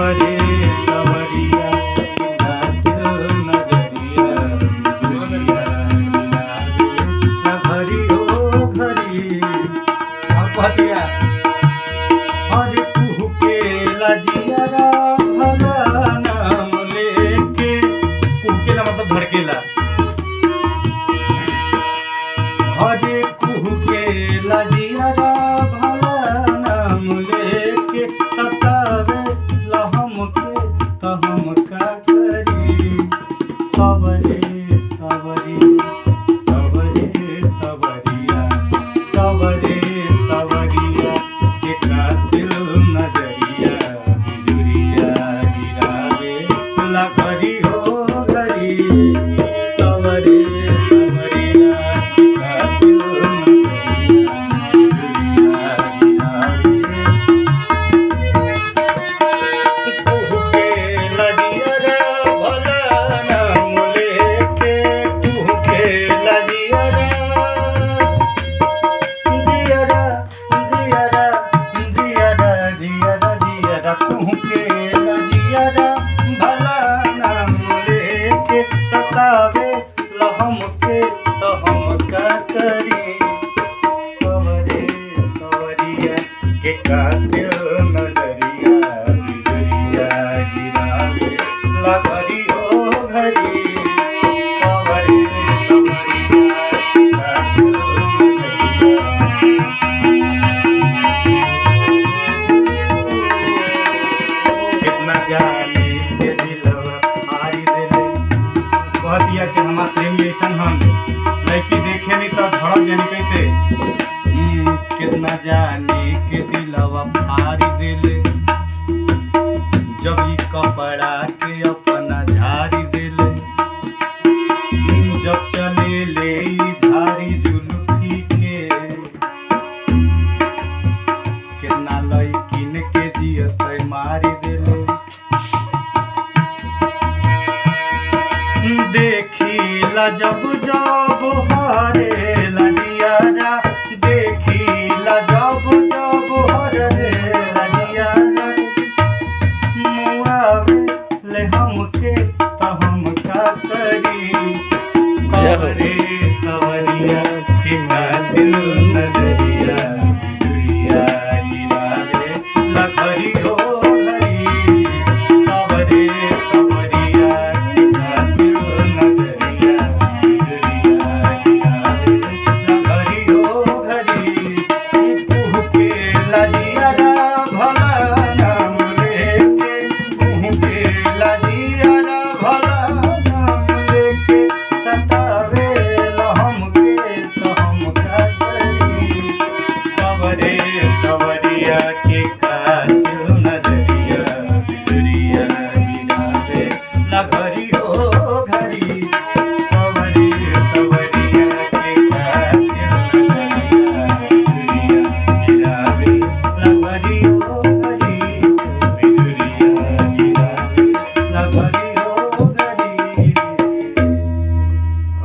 सवरे सवरिया दिल नजरिया बिजुरिया गिरावे घरी ओ घरी कहतिया अरे कुहू के लजियारा भला नाम लेके कुहकेला मतलब धड़केला अरे कुहू के लजियारा भला नाम लेके सतावे लहम के तो हम का करी सवरे सवरी सवरे सवरिया सवरे सवरिया के कातिल नजरिया बिजुरिया गिरावे ला घरी हो घरी सवरे सवरिया के कातिल नजरिया बिजुरिया गिरावे कुहू के लजियारा भला नाम लेके कुहू के लजियारा जियरा जियरा जियरा जियरा जियरा कुहू के लजियारा भला नाम लेके सतावे लहम के तो हम का करी सवरे सवरिया के कातिल नजरिया बिजुरिया गिरावे ला घरी ओ घरी सवरे सवरिया के कातिल कितना जाने के दिलवा हारी देले कहतिया कि हमार प्रेमी ऐसन हम लड़की देखे नहीं तो धड़क जानी कैसे कितना जाने के दिलवा हारी देले जब ई कपड़ा के अपना झारी देले जब चले ले ई झारी जुल्फी के कितना लड़किन के जियत मारी देले देखिला जब जब हारे